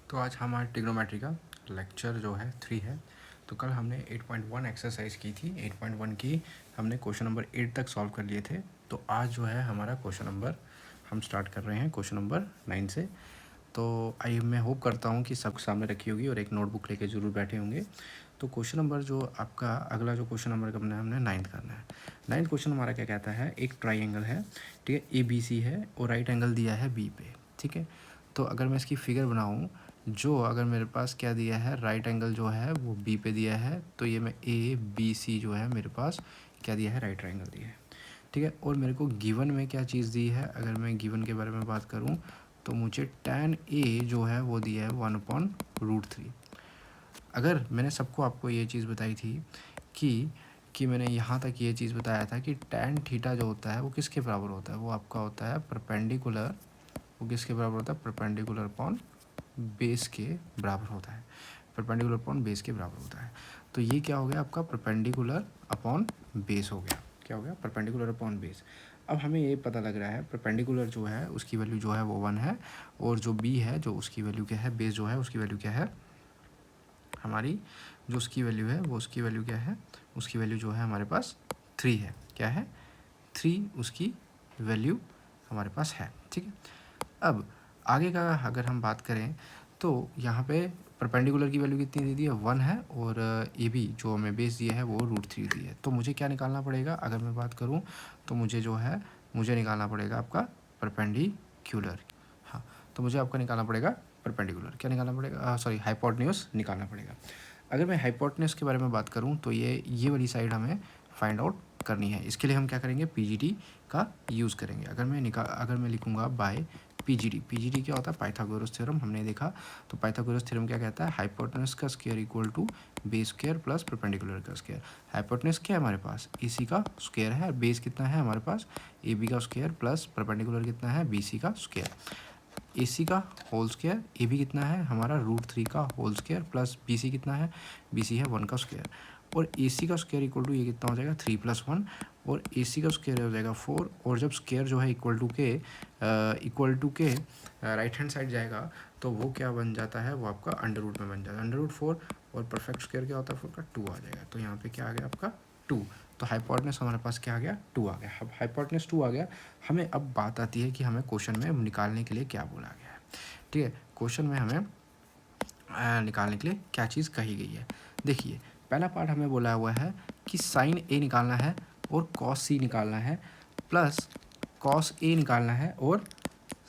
तो आज हमारा ट्रिग्नोमेट्री का लेक्चर जो है 3 है। तो कल हमने 8.1 एक्सरसाइज की थी। 8.1 की हमने क्वेश्चन नंबर 8 तक सॉल्व कर लिए थे। तो आज जो है हमारा क्वेश्चन नंबर हम स्टार्ट कर रहे हैं क्वेश्चन नंबर 9 से। तो मैं होप करता हूँ कि सब सामने रखी होगी और एक नोटबुक लेके ज़रूर बैठे होंगे। तो क्वेश्चन नंबर जो आपका अगला जो क्वेश्चन नंबर करना है हमने 9th करना है। 9th क्वेश्चन हमारा क्या कहता है, एक ट्राइंगल है, ठीक है, ABC है और राइट एंगल दिया है B पे, ठीक है। तो अगर मैं इसकी फिगर बनाऊँ, जो अगर मेरे पास क्या दिया है, राइट एंगल जो है वो B पे दिया है, तो ये मैं ABC जो है मेरे पास क्या दिया है, राइट ट्राइंगल दिया है, ठीक है। और मेरे को गिवन में क्या चीज़ दी है, अगर मैं गिवन के बारे में बात करूँ तो मुझे tan A जो है वो दिया है 1/√3। अगर मैंने सबको आपको ये चीज़ बताई थी कि मैंने यहाँ तक ये चीज़ बताया था कि tan थीटा जो होता है वो किसके बराबर होता है, वो आपका होता है परपेंडिकुलर, वो किसके बराबर होता है, परपेंडिकुलर अपॉन बेस के बराबर होता है, परपेंडिकुलर अपॉन बेस के बराबर होता है। तो ये क्या हो गया आपका, परपेंडिकुलर अपॉन बेस हो गया, क्या हो गया, परपेंडिकुलर अपॉन बेस। अब हमें ये पता लग रहा है परपेंडिकुलर जो है उसकी वैल्यू जो है वो 1 है, और जो बी है जो उसकी वैल्यू क्या है, बेस जो है उसकी वैल्यू क्या है, हमारी जो उसकी वैल्यू है वो उसकी वैल्यू क्या है, उसकी वैल्यू जो है हमारे पास 3 है, क्या है, 3 उसकी वैल्यू हमारे पास है, ठीक है। अब आगे का अगर हम बात करें तो यहाँ पे परपेंडिकुलर की वैल्यू कितनी दे दी है, 1 है, और ए बी जो हमें बेस दिया है वो √3 दी है। तो मुझे क्या निकालना पड़ेगा, अगर मैं बात करूँ तो मुझे जो है मुझे निकालना पड़ेगा आपका परपेंडिकुलर, हाँ। तो मुझे आपका निकालना पड़ेगा परपेंडिकुलर, क्या निकालना पड़ेगा, सॉरी हाइपोटेन्यूज निकालना पड़ेगा। अगर मैं हाइपोटेन्यूज के बारे में बात करूँ तो ये वाली साइड हमें फाइंड आउट करनी है। इसके लिए हम क्या करेंगे, पीजीटी का यूज़ करेंगे। अगर मैं लिखूँगा बाय पीजीटी क्या होता है, पाइथागोरस थ्योरम हमने देखा। तो पाइथागोरस थ्योरम क्या कहता है, हाइपोटेन्यूज का square equal to base square plus perpendicular का स्क्वायर। हाइपोटेन्यूज क्या है हमारे पास, AC का स्क्वायर है, बेस कितना है हमारे पास, AB का स्क्वायर प्लस परपेंडिकुलर कितना है, BC का स्क्वायर। AC का होल स्क्वायर, AB कितना है हमारा √3 का होल स्क्वायर प्लस BC कितना है, BC है 1 का स्क्वायर। और AC का स्क्वायर इक्वल टू ये कितना हो जाएगा, 3 + 1, और AC का स्क्वायर हो जाएगा 4। और जब स्क्वायर जो है इक्वल टू के राइट हैंड साइड जाएगा तो वो क्या बन जाता है, वो आपका अंडर रूट में बन जाता है, √4, और परफेक्ट स्क्वायर क्या होता है 4 का, 2 आ जाएगा। तो यहाँ पे क्या आ गया आपका 2। तो हाइपोटेन्यूज हमारे पास क्या आ गया, 2 आ गया। अब हाइपोटेन्यूज 2 आ गया, हमें अब बात आती है कि हमें क्वेश्चन में निकालने के लिए क्या बोला गया है, ठीक है। क्वेश्चन में हमें निकालने के लिए क्या चीज़ कही गई है। देखिए पहला पार्ट हमें बोला हुआ है कि साइन ए निकालना है और कॉस सी निकालना है, प्लस कॉस ए निकालना है और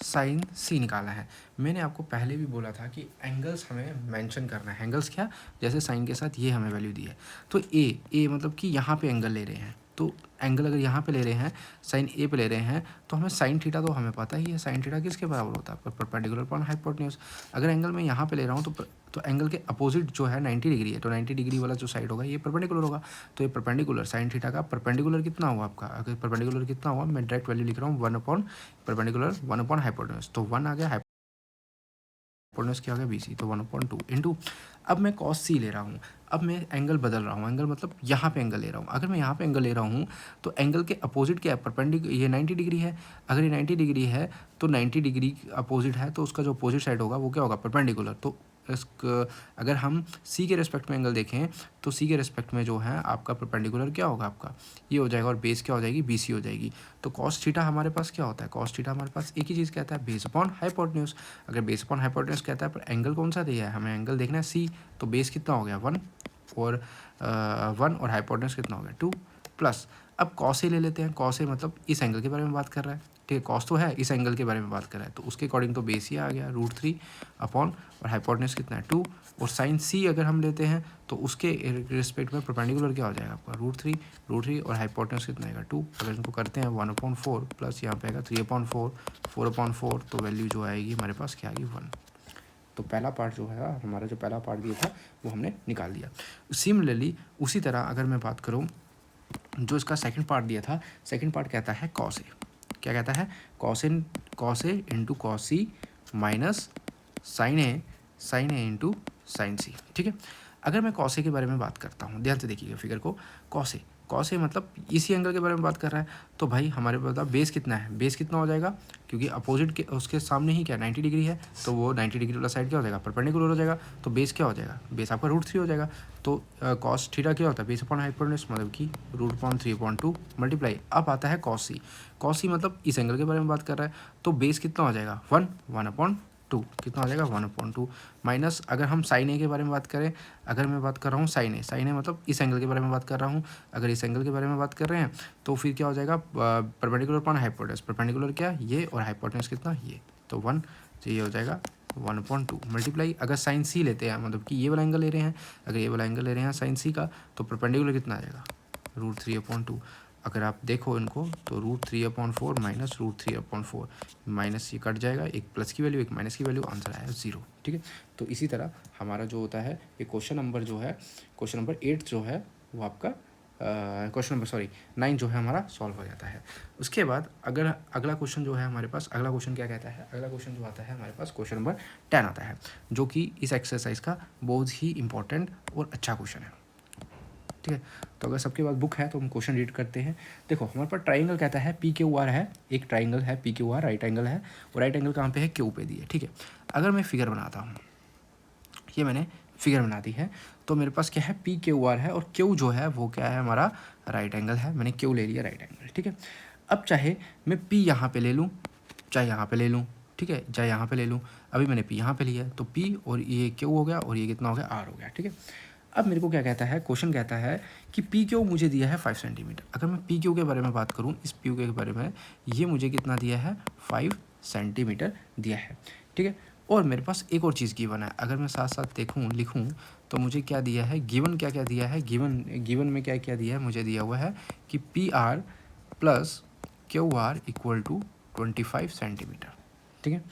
साइन सी निकालना है। मैंने आपको पहले भी बोला था कि एंगल्स हमें मेंशन करना है। एंगल्स क्या, जैसे साइन के साथ ये हमें वैल्यू दी है, तो ए मतलब कि यहाँ पे एंगल ले रहे हैं, तो एंगल अगर यहाँ पे ले रहे हैं, साइन ए पे ले रहे हैं, तो हमें साइन थीटा तो हमें पता ही है, साइन थीटा किसके बराबर होता है, परपेंडिकुलर अपॉन हाइपोटेन्यूज। अगर एंगल मैं यहाँ पे ले रहा हूँ तो एंगल के अपोजिट जो है 90 डिग्री है, तो 90 डिग्री वाला जो साइड होगा ये परपेंडिकुलर होगा। तो ये परपेंडिकुलर साइन थीटा का परपेंडिकुलर कितना हुआ आपका, अगर परपेंडिकुलर कितना हुआ, मैं डायरेक्ट वैल्यू लिख रहा हूँ 1 अपॉन परपेंडिकुलर 1 अपॉन हाइपोटेन्यूज, तो 1 आ गया, हाइपोटेन्यूज क्या हो गया BC, तो 1/2 इंटू, अब मैं कॉस सी ले रहा हूँ, अब मैं एंगल बदल रहा हूँ, एंगल मतलब यहाँ पे एंगल ले रहा हूँ। अगर मैं यहाँ पे एंगल ले रहा हूँ तो एंगल के अपोजिट क्या है, परपेंडिकुलर, ये 90 डिग्री है। अगर ये 90 डिग्री है तो 90 डिग्री अपोजिट है, तो उसका जो अपोजिट साइड होगा वो क्या होगा, परपेंडिकुलर। तो अगर हम सी के रिस्पेक्ट में एंगल देखें तो सी के रिस्पेक्ट में जो है आपका परपेंडिकुलर क्या होगा, आपका ये हो जाएगा, और बेस क्या हो जाएगी, BC हो जाएगी। तो कॉस थीटा हमारे पास क्या होता है, कॉस थीटा हमारे पास एक ही चीज़ कहता है, बेस अपॉन हाइपोटेन्यूज। अगर बेस अपॉन हाइपोटेन्यूज कहता है, पर एंगल कौन सा दिया है, हमें एंगल देखना है C, तो बेस कितना हो गया 1, और 1 और हाइपोटेन्यूज कितना हो गया 2, प्लस अब कॉस ए ले लेते हैं। कॉस ए मतलब इस एंगल के बारे में बात कर रहा है, ठीक है, कॉस तो है, इस एंगल के बारे में बात कर रहा है, तो उसके अकॉर्डिंग तो बेस ही आ गया √3 अपॉन, और हाइपोटेन्यूज कितना है 2, और साइन सी अगर हम लेते हैं तो उसके रिस्पेक्ट में परपेंडिकुलर क्या हो जाएगा आपका √3 और हाइपोटेन्यूज कितना आएगा 2। अगर इनको करते हैं 1/4 प्लस यहाँ पे आएगा 3/4, 4/4, तो वैल्यू जो आएगी हमारे पास क्या आएगी 1। तो पहला पार्ट जो है हमारा, जो पहला पार्ट दिया था वो हमने निकाल दिया। सिमिलरली उसी तरह अगर मैं बात करूँ, जो इसका सेकंड पार्ट दिया था, सेकंड पार्ट कहता है कॉस ए, क्या कहता है, cos A into cos C minus sign A into sine सी, ठीक है। अगर मैं कॉस ए के बारे में बात करता हूँ, ध्यान से देखिएगा फिगर को, कॉस ए कॉस ए मतलब इसी एंगल के बारे में बात कर रहा है। तो भाई हमारे पास बेस कितना है, बेस कितना हो जाएगा, क्योंकि अपोजिट के उसके सामने ही क्या 90 डिग्री है, तो वो 90 डिग्री वाला साइड क्या हो जाएगा, परपेंडिकुलर हो जाएगा। तो बेस क्या हो जाएगा, बेस आपका √3 हो जाएगा। तो कॉस थीटा क्या होता है, बेस अपॉन हाइपोटेन्यूज मतलब कि √3/2 मल्टीप्लाई। अब आता है कॉस सी। कॉस सी मतलब इस एंगल के बारे में बात कर रहा है, तो बेस कितना हो जाएगा 1/2 कितना हो जाएगा 1/2 माइनस अगर हम साइन ए के बारे में बात करें, अगर मैं बात कर रहा हूँ साइन ए मतलब इस एंगल के बारे में बात कर रहा हूँ, अगर इस एंगल के बारे में बात कर रहे हैं तो फिर क्या हो जाएगा परपेंडिकुलर अपॉन हाइपोटेन्यूज, परपेंडिकुलर क्या ये और हाइपोटेन्यूज कितना ये, तो 1, तो ये हो जाएगा 1/2 मल्टीप्लाई। अगर साइन सी लेते हैं मतलब कि ये वाला एंगल ले रहे हैं, अगर ये वाला एंगल ले रहे हैं साइन सी का, तो परपेंडिकुलर कितना आ जाएगा √3/2। अगर आप देखो इनको तो √3/4 माइनस √3/4 माइनस ये कट जाएगा, एक प्लस की वैल्यू एक माइनस की वैल्यू, आंसर आया 0। ठीक है, तो इसी तरह हमारा जो होता है ये क्वेश्चन नंबर जो है, क्वेश्चन नंबर 8 जो है वो आपका क्वेश्चन नंबर 9 जो है हमारा सॉल्व हो जाता है। उसके बाद अगर अगला क्वेश्चन जो है हमारे पास, अगला क्वेश्चन क्या कहता है, अगला क्वेश्चन जो आता है हमारे पास क्वेश्चन नंबर 10 आता है, जो कि इस एक्सरसाइज का बहुत ही इंपॉर्टेंट और अच्छा क्वेश्चन है। ठीक है, तो अगर सबके पास बुक है तो हम क्वेश्चन रीड करते हैं। देखो हमारे पास ट्राइंगल कहता है PQR है, एक ट्राइंगल है PQR, राइट एंगल है, और राइट एंगल कहाँ पे है, क्यू पे दी है। ठीक है, अगर मैं फिगर बनाता हूँ, ये मैंने फिगर बना दी है, तो मेरे पास क्या है PQR है, और क्यू जो है वो क्या है हमारा राइट एंगल है, मैंने क्यू ले लिया राइट एंगल। ठीक है, अब चाहे मैं P यहाँ पे ले लूँ, चाहे यहाँ पे ले लूँ, ठीक है, चाहे यहाँ पे ले लूँ, अभी मैंने P यहाँ पे लिया है, तो P और ये क्यू हो गया, और ये कितना हो गया R हो गया। ठीक है, अब मेरे को क्या कहता है, क्वेश्चन कहता है कि PQ मुझे दिया है 5 सेंटीमीटर। अगर मैं PQ के बारे में बात करूँ, इस PQ के बारे में, ये मुझे कितना दिया है 5 सेंटीमीटर दिया है। ठीक है, और मेरे पास एक और चीज़ गिवन है, अगर मैं साथ साथ देखूँ लिखूँ तो मुझे क्या दिया है, गिवन क्या क्या दिया है, गिवन में क्या क्या दिया है, मुझे दिया हुआ है कि PR plus QR equal to 25 centimetre. ठीक है,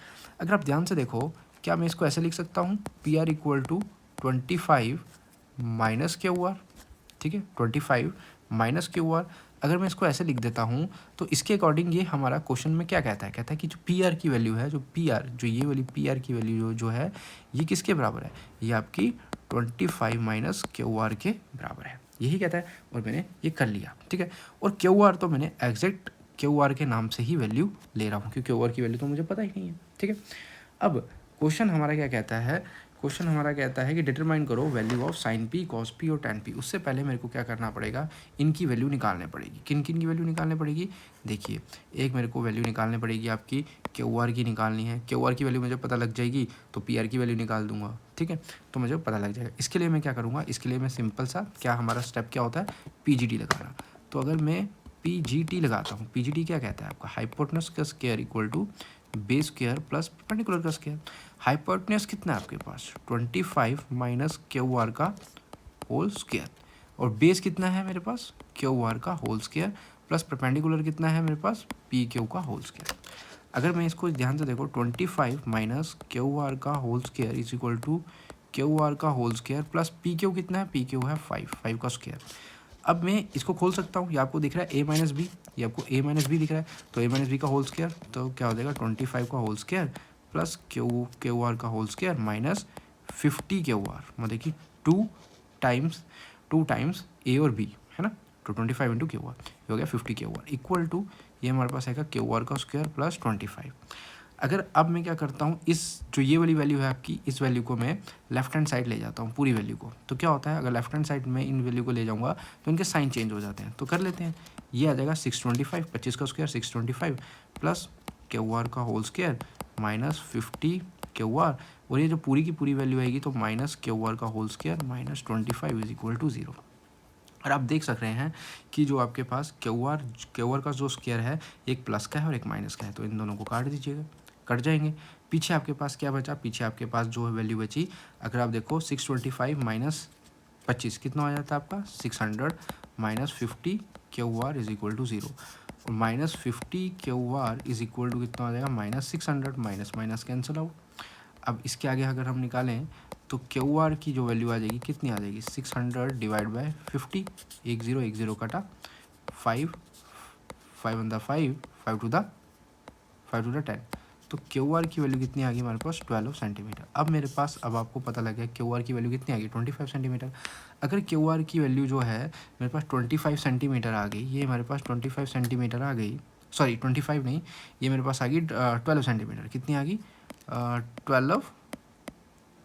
अगर आप ध्यान से देखो, क्या मैं इसको ऐसे लिख सकता हूँ, PR equal to 25 minus QR। ठीक है, 25 माइनस QR। अगर मैं इसको ऐसे लिख देता हूँ तो इसके अकॉर्डिंग ये हमारा क्वेश्चन में क्या कहता है, कहता है कि जो PR की वैल्यू है, जो ये वाली PR की वैल्यू जो है ये किसके बराबर है, ये आपकी 25 माइनस QR के बराबर है, यही कहता है। और मैंने ये कर लिया। ठीक है, और QR तो मैंने एग्जैक्ट QR के नाम से ही वैल्यू ले रहा हूँ, क्योंकि QR की वैल्यू तो मुझे पता ही नहीं है। ठीक है, अब क्वेश्चन हमारा क्या कहता है, क्वेश्चन हमारा कहता है कि डिटरमाइन करो value of sine P, cos P और tan P। उससे पहले मेरे को क्या करना पड़ेगा, इनकी वैल्यू निकालनी पड़ेगी। किन किन की वैल्यू निकालनी पड़ेगी, देखिए, एक मेरे को वैल्यू निकालनी पड़ेगी आपकी QR की निकालनी है। QR की वैल्यू मुझे पता लग जाएगी तो PR की वैल्यू निकाल दूंगा। ठीक है, तो मुझे पता लग जाएगा। इसके लिए मैं क्या करूँगा, इसके लिए मैं सिंपल सा क्या हमारा स्टेप क्या होता है, PGT लगाना। तो अगर मैं PGT लगाता हूँ, PGT क्या कहता है आपका, हाइपोटेन्यूज का square equal to base square plus perpendicular का स्क्वायर। हाइपोटेन्यूज कितना है आपके पास 25 माइनस QR का होल स्क्वायर, और बेस कितना है मेरे पास QR का होल स्क्वायर, प्लस परपेंडिकुलर कितना है मेरे पास PQ का होल स्क्वायर। अगर मैं इसको ध्यान से देखो, 25 माइनस QR का whole square is equal to QR का होल स्क्वायर प्लस PQ कितना है, PQ है 5 का स्क्वायर। अब मैं इसको खोल सकता हूँ, ये आपको दिख रहा है A माइनस बी, ये आपको A माइनस बी दिख रहा है, तो A माइनस बी का होल स्क्वायर, तो क्या हो जाएगा 25 का होल स्क्वायर प्लस QR का होल स्क्वायर माइनस 50 QR, मतलब कि 2 टाइम्स A और B है ना, तो 25 इंटू QR ये हो गया 50 QR इक्वल टू ये हमारे पास आएगा QR का स्क्वायर प्लस 25। अगर अब मैं क्या करता हूँ, इस जो ये वाली वैल्यू है आपकी, इस वैल्यू को मैं लेफ्ट हैंड साइड ले जाता हूँ पूरी वैल्यू को, तो क्या होता है, अगर लेफ्ट हैंड साइड में इन वैल्यू को ले जाऊँगा तो इनके साइन चेंज हो जाते हैं। तो कर लेते हैं, ये आ जाएगा 625, 25 का स्क्वायर 625 प्लस QR का होल स्क्वायर माइनस 50 QR, और ये जो पूरी की पूरी वैल्यू आएगी तो माइनस QR का whole square minus 25 is equal to 0। और आप देख सक रहे हैं कि जो आपके पास QR का जो स्क्वायर है एक प्लस का है और एक माइनस का है, तो इन दोनों को काट दीजिएगा, कट जाएंगे। पीछे आपके पास क्या बचा, पीछे आपके पास जो वैल्यू बची, अगर आप देखो 625 माइनस 25 कितना हो जाता है आपका 600 minus 50 QR is equal to 0, और minus 50 QR is equal to कितना हो जाएगा minus 600, minus minus cancel out. अब इसके आगे अगर हम निकालें तो QR की जो वैल्यू आ जाएगी कितनी आ जाएगी 600 डिवाइड बाय 50, 10 कटा 5 5 टू द 10, तो क्यू आर की वैल्यू कितनी आ गई हमारे पास 12 सेंटीमीटर। अब मेरे पास, अब आपको पता लग गया क्यू आर की वैल्यू कितनी आ गई 25 सेंटीमीटर। अगर क्यू आर की वैल्यू जो है मेरे पास 25 सेंटीमीटर आ गई, ये हमारे पास 25 सेंटीमीटर आ गई, सॉरी 25 नहीं, ये मेरे पास आ गई 12 सेंटीमीटर। कितनी आ गई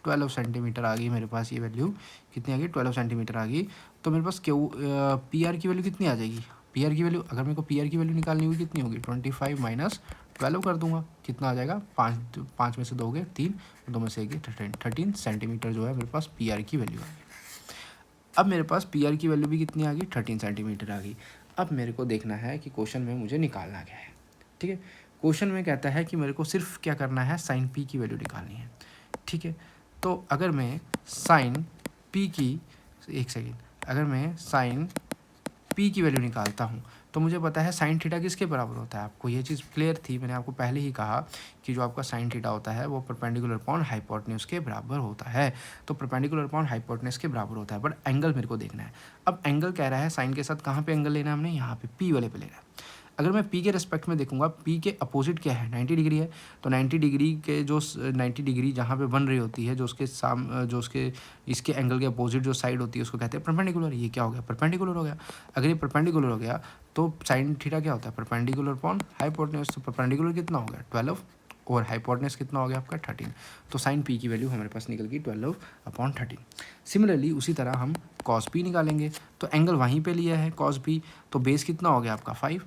12 सेंटीमीटर आ गई मेरे पास, ये वैल्यू कितनी आ गई 12 सेंटीमीटर आ गई। तो मेरे पास पी आर की वैल्यू कितनी आ जाएगी, पी आर की वैल्यू, अगर मेरे को पी आर की वैल्यू निकालनी होगी कितनी होगी 25 माइनस 12 कर दूंगा, कितना आ जाएगा 5 में से 2 गए 3, 2 में से 1 13 सेंटीमीटर जो है मेरे पास पी आर की वैल्यू आ गई। अब मेरे पास पी आर की वैल्यू भी कितनी आ गई 13 सेंटीमीटर आ गई। अब मेरे को देखना है कि क्वेश्चन में मुझे निकालना क्या है। ठीक है, क्वेश्चन में कहता है कि मेरे को सिर्फ क्या करना है, साइन पी की वैल्यू निकालनी है। ठीक है, तो अगर मैं साइन पी की, एक सेकेंड, अगर मैं साइन पी की वैल्यू निकालता हूँ तो मुझे पता है साइन थीटा किसके बराबर होता है। आपको ये चीज़ क्लियर थी, मैंने आपको पहले ही कहा कि जो आपका साइन थीटा होता है वो परपेंडिकुलर अपॉन हाइपोटेन्यूज के बराबर होता है। तो परपेंडिकुलर अपॉन हाइपोटेन्यूज के बराबर होता है, बट एंगल मेरे को देखना है। अब एंगल कह रहा है साइन के साथ कहाँ पे एंगल लेना है हमने, यहाँ पे पी वाले पे लेना है। अगर मैं पी के रिस्पेक्ट में देखूंगा, पी के अपोजिट क्या है 90 डिग्री है, तो 90 डिग्री के जो 90 डिग्री जहाँ पे बन रही होती है, जो उसके इसके एंगल के अपोजिट जो साइड होती है उसको कहते हैं परपेंडिकुलर। ये क्या हो गया परपेंडिकुलर हो गया। अगर ये परपेंडिकुलर हो गया तो साइन थीटा क्या होता है परपेंडिकुलर अपॉन हाइपोटेन्यूज। तो परपेंडिकुलर कितना हो गया 12 और हाइपोटेन्यूज कितना हो गया आपका 13। तो साइन पी की वैल्यू हमारे पास निकल गई 12 अपॉन 13। सिमिलरली उसी तरह हम कॉस पी निकालेंगे, तो एंगल वहीं पे लिया है कॉस पी, तो बेस कितना हो गया आपका 5,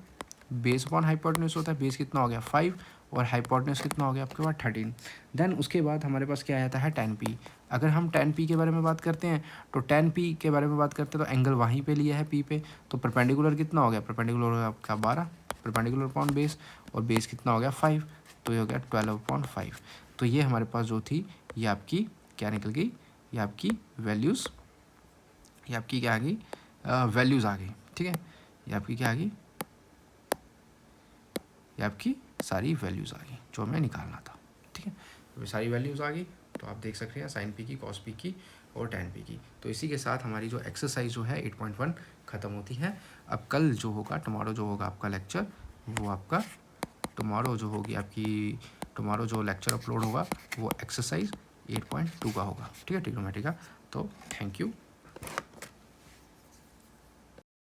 बेस अपॉन हाइपोटेन्यूज होता है, बेस कितना हो गया 5 और हाइपोटेन्यूज कितना हो गया आपके पास 13। देन उसके बाद हमारे पास क्या आता है tan p। अगर हम tan p के बारे में बात करते हैं तो tan p के बारे में बात करते हैं तो एंगल वहीं पे लिया है p पे, तो परपेंडिकुलर कितना हो गया, परपेंडिकुलर हो गया आपका 12 परपेंडिकुलर अपॉन बेस, और बेस कितना हो गया 5, तो ये हो गया 12 अपॉन 5। तो ये हमारे पास जो थी ये आपकी क्या निकल गई, ये आपकी वैल्यूज़, ये आपकी क्या आ गई वैल्यूज़ आ गई। ठीक है, ये आपकी क्या आ गई, ये आपकी सारी वैल्यूज़ आ गई जो हमें निकालना था। ठीक है, तो सारी वैल्यूज़ आ गई, तो आप देख सकते हैं साइन पी की, कॉस पी की और tan पी की। तो इसी के साथ हमारी जो एक्सरसाइज जो है 8.1 ख़त्म होती है। अब कल जो होगा, टुमारो जो होगा आपका लेक्चर, वो आपका टुमारो जो होगी आपकी, टुमारो जो लेक्चर अपलोड होगा वो एक्सरसाइज 8.2 का होगा। ठीक है, ट्रिग्नोमेट्री का। तो थैंक यू।